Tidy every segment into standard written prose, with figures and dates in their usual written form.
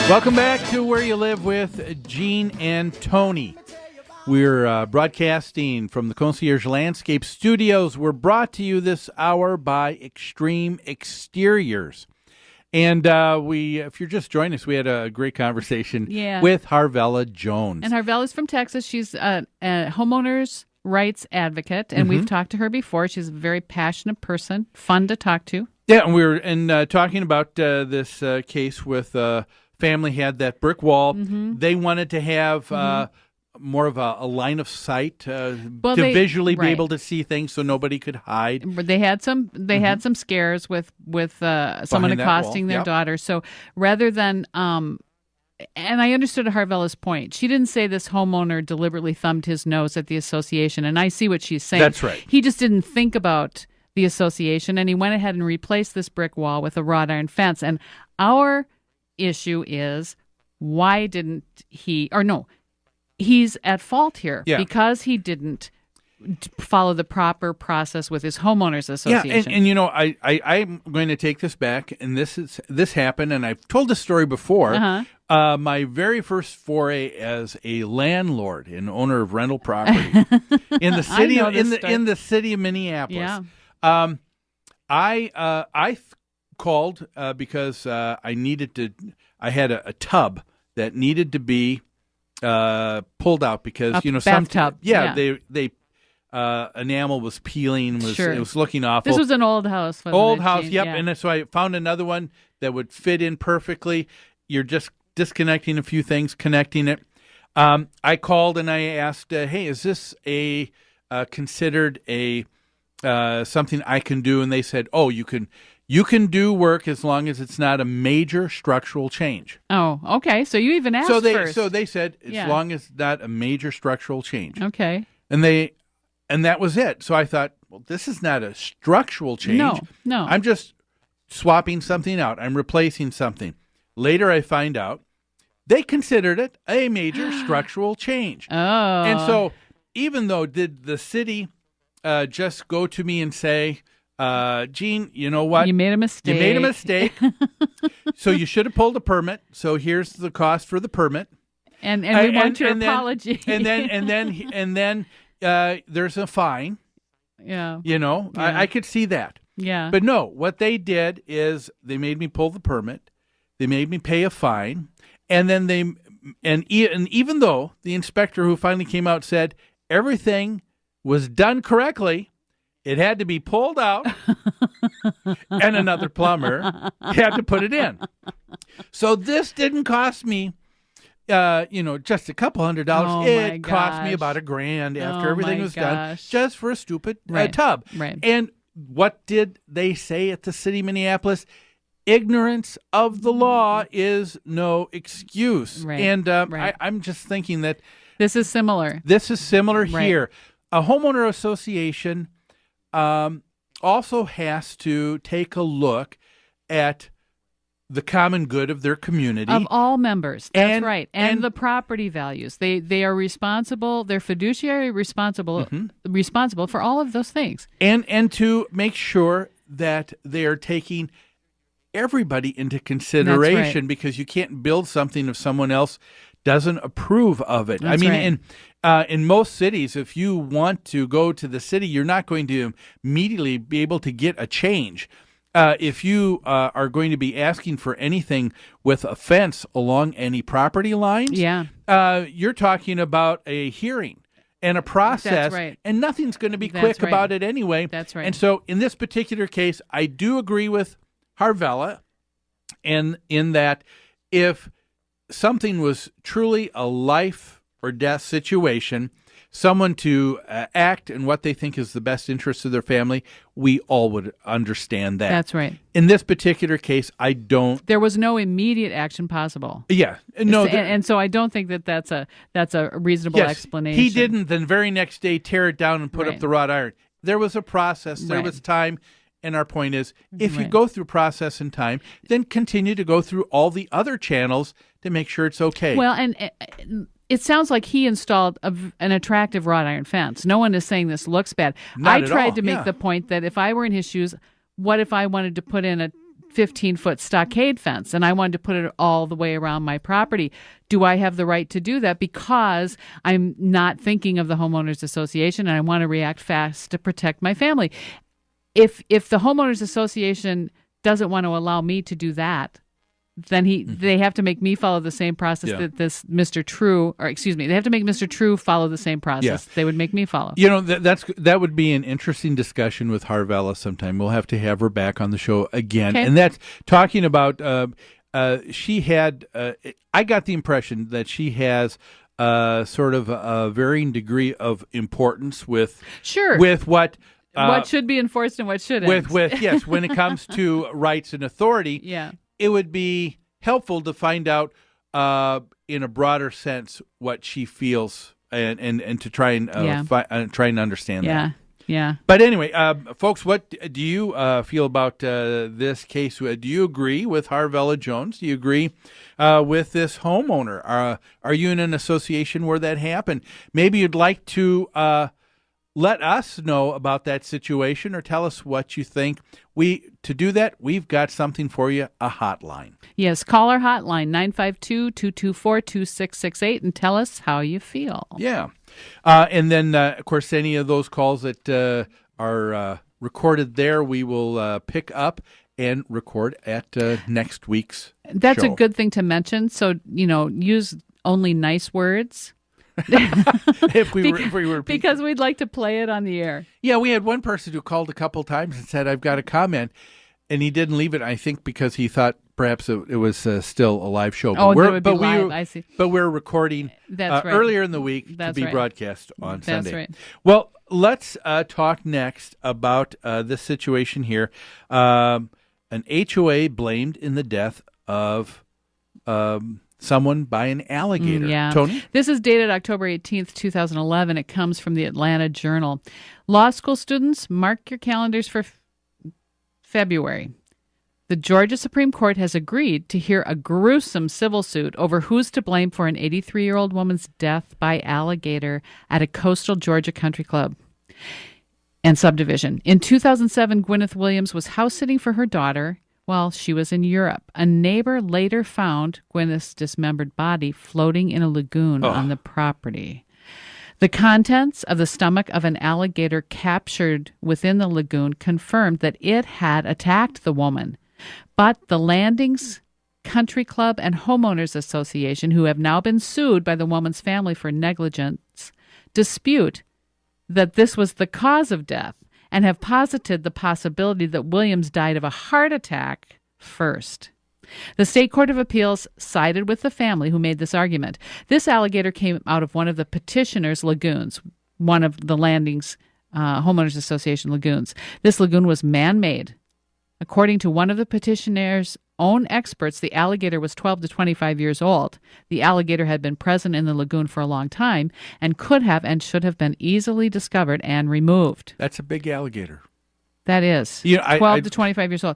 Welcome back to Where You Live with Gene and Tony. We're broadcasting from the Concierge Landscape Studios. We're brought to you this hour by Extreme Exteriors. And if you're just joining us, we had a great conversation with Harvella Jones. And Harvella's from Texas. She's a homeowners rights advocate, and we've talked to her before. She's a very passionate person, fun to talk to. Yeah, and we were talking about this case with family had that brick wall. They wanted to have more of a line of sight to visually be able to see things, so nobody could hide. They had some. They had some scares with someone accosting their daughter. So rather than and I understood Harvella's point. She didn't say this homeowner deliberately thumbed his nose at the association, and I see what she's saying. That's right. He just didn't think about the association, and he went ahead and replaced this brick wall with a wrought iron fence. And our issue is, why didn't he, or no, he's at fault here because he didn't follow the proper process with his homeowners association. Yeah, and you know, I'm going to take this back, and this happened, and I've told this story before. My very first foray as a landlord and owner of rental property in the city in the city of Minneapolis. Yeah. I called because I had a tub that needed to be pulled out because bathtub. They enamel was peeling, it was looking awful. This was an old house. Old house, yep. Yeah. And so I found another one that would fit in perfectly. You're just disconnecting a few things, connecting it. I called and I asked, hey, is this considered a something I can do? And they said, oh, you can do work as long as it's not a major structural change. Oh, okay. So you even asked first. So they said, as long as it's not a major structural change. Okay. And that was it. So I thought, well, this is not a structural change. No. I'm just swapping something out. I'm replacing something. Later I find out they considered it a major structural change. Oh. And so even though did the city just go to me and say, Gene, you know what? You made a mistake. So you should have pulled a permit. So here's the cost for the permit. And we want your apology. And then there's a fine. Yeah. You know, I could see that. Yeah. But no, what they did is they made me pull the permit. They made me pay a fine. And then even though the inspector who finally came out said everything was done correctly, it had to be pulled out, and another plumber had to put it in. So this didn't cost me, just a couple $100. It cost me about $1,000 after everything was done, just for a stupid tub. Right. And what did they say at the city of Minneapolis? Ignorance of the law is no excuse. Right. And I'm just thinking that this is similar. Here. A homeowner association also has to take a look at the common good of their community. Of all members. That's right. And the property values. They are responsible. They're fiduciary responsible for all of those things. And to make sure that they are taking everybody into consideration, because you can't build something if someone else doesn't approve of it. That's in most cities, if you want to go to the city, you're not going to immediately be able to get a change. If you are going to be asking for anything with a fence along any property lines, you're talking about a hearing and a process, and nothing's going to be quick about it anyway. That's right. And so in this particular case, I do agree with Harvella in that if something was truly a life or death situation, someone to act in what they think is the best interest of their family, we all would understand that. That's right. In this particular case, I don't. There was no immediate action possible. Yeah, no, and so I don't think that's a reasonable explanation. He didn't the very next day tear it down and put up the wrought iron. There was a process. There was time. And our point is, if you go through process and time, then continue to go through all the other channels to make sure it's okay. Well, and it sounds like he installed an attractive wrought iron fence. No one is saying this looks bad. I tried to make the point that if I were in his shoes, what if I wanted to put in a 15-foot stockade fence, and I wanted to put it all the way around my property. Do I have the right to do that because I'm not thinking of the homeowners association and I want to react fast to protect my family? If the homeowners association doesn't want to allow me to do that, then they have to make me follow the same process that this Mr. True, or excuse me, they have to make Mr. True follow the same process they would make me follow. You know, that would be an interesting discussion with Harvella sometime. We'll have to have her back on the show again. Okay. And that's talking about, she had, I got the impression that she has sort of a varying degree of importance with what should be enforced and what shouldn't. With yes, when it comes to rights and authority, it would be helpful to find out in a broader sense what she feels and to try and try and understand that. Yeah. But anyway, folks, what do you feel about this case? Do you agree with Harvella Jones? Do you agree with this homeowner? Are you in an association where that happened? Maybe you'd like to let us know about that situation or tell us what you think. To do that, we've got something for you, a hotline. Yes, call our hotline, 952-224-2668, and tell us how you feel. Yeah. And then, of course, any of those calls that are recorded there, we will pick up and record at next week's That's show. a good thing to mention. So, use only nice words. if we were because we'd like to play it on the air. Yeah, we had one person who called a couple times and said, I've got a comment, and he didn't leave it, I think, because he thought perhaps it was still a live show. I see. But we're recording earlier in the week to be broadcast on Sunday. That's right. Well, let's talk next about this situation here. An HOA blamed in the death of someone by an alligator. Tony? This is dated October 18th, 2011. It comes from the Atlanta Journal. Law school students, mark your calendars for February. The Georgia Supreme Court has agreed to hear a gruesome civil suit over who's to blame for an 83-year-old woman's death by alligator at a coastal Georgia country club and subdivision. In 2007, Gwyneth Williams was house-sitting for her daughter while she was in Europe. A neighbor later found Gwyneth's dismembered body floating in a lagoon on the property. The contents of the stomach of an alligator captured within the lagoon confirmed that it had attacked the woman. But the Landings Country Club and Homeowners Association, who have now been sued by the woman's family for negligence, dispute that this was the cause of death and have posited the possibility that Williams died of a heart attack first. The State Court of Appeals sided with the family who made this argument. This alligator came out of one of the petitioner's lagoons, one of the Landings Homeowners Association lagoons. This lagoon was man-made. According to one of the petitioner's own experts, the alligator was 12 to 25 years old. The alligator had been present in the lagoon for a long time and could have and should have been easily discovered and removed. That's a big alligator. That is. 12 to 25 years old.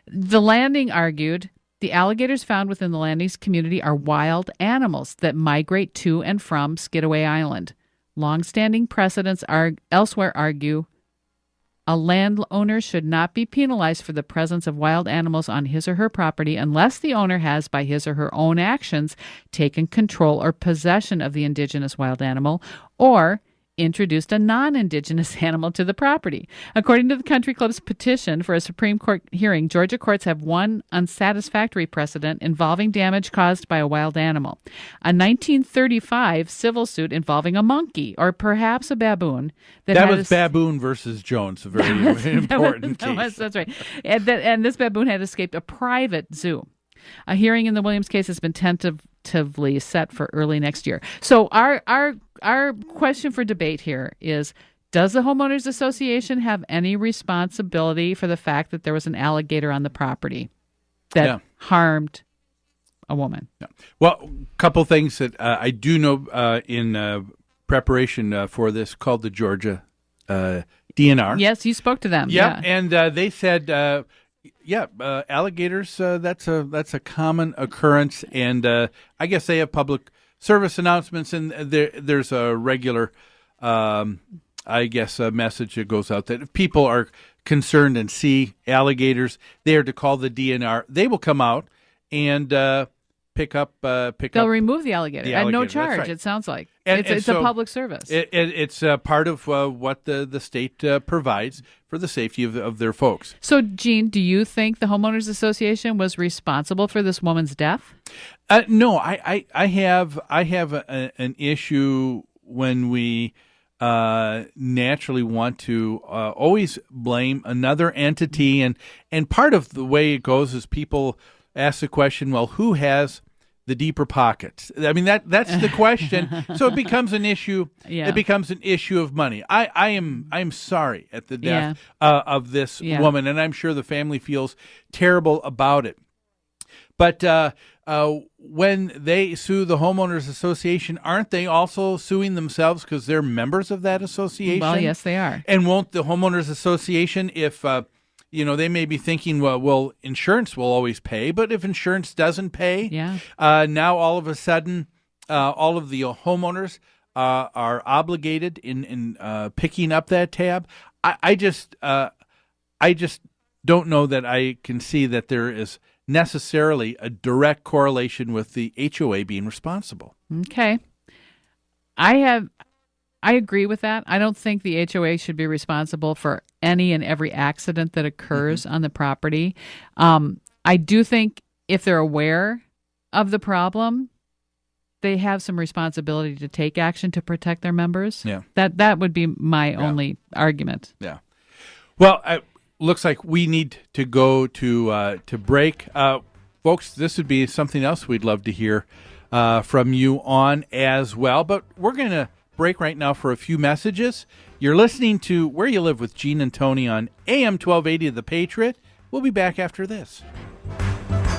The Landing argued the alligators found within the Landings community are wild animals that migrate to and from Skidaway Island. Long-standing precedents elsewhere argue a landowner should not be penalized for the presence of wild animals on his or her property unless the owner has, by his or her own actions, taken control or possession of the indigenous wild animal or introduced a non-indigenous animal to the property. According to the country club's petition for a Supreme Court hearing, Georgia courts have one unsatisfactory precedent involving damage caused by a wild animal. A 1935 civil suit involving a monkey or perhaps a baboon. That was Baboon versus Jones, a very important case. That's right. And this baboon had escaped a private zoo. A hearing in the Williams case has been tentatively set for early next year. So our question for debate here is, does the Homeowners Association have any responsibility for the fact that there was an alligator on the property that harmed a woman? Yeah. Well, a couple things that I do know in preparation for this called the Georgia DNR. Yes, you spoke to them. Yeah, and they said, alligators, that's a common occurrence, and I guess they have public service announcements, and there's a regular, a message that goes out that if people are concerned and see alligators, they are to call the DNR. They will come out and pick up. They'll remove the alligator at no charge. Right. It sounds like it's a public service. It's part of what the state provides for the safety of their folks. So, Gene, do you think the homeowners association was responsible for this woman's death? No, I have an issue when we naturally want to always blame another entity, and part of the way it goes is people ask the question, well, who has the deeper pockets? I mean, that's the question. So it becomes an issue. Yeah. It becomes an issue of money. I am sorry at the death of this woman, and I'm sure the family feels terrible about it. But when they sue the homeowners association, aren't they also suing themselves because they're members of that association? Well, yes, they are. And won't the homeowners association, if they may be thinking, well, insurance will always pay, but if insurance doesn't pay, now all of a sudden, all of the homeowners are obligated in picking up that tab. I just don't know that I can see that there is necessarily a direct correlation with the HOA being responsible. Okay. I agree with that. I don't think the HOA should be responsible for any and every accident that occurs on the property. I do think if they're aware of the problem, they have some responsibility to take action to protect their members. Yeah. That would be my only argument. Yeah. Well, looks like we need to go to break. Folks, this would be something else we'd love to hear from you on as well. But we're going to break right now for a few messages. You're listening to Where You Live with Gene and Tony on AM 1280 The Patriot. We'll be back after this.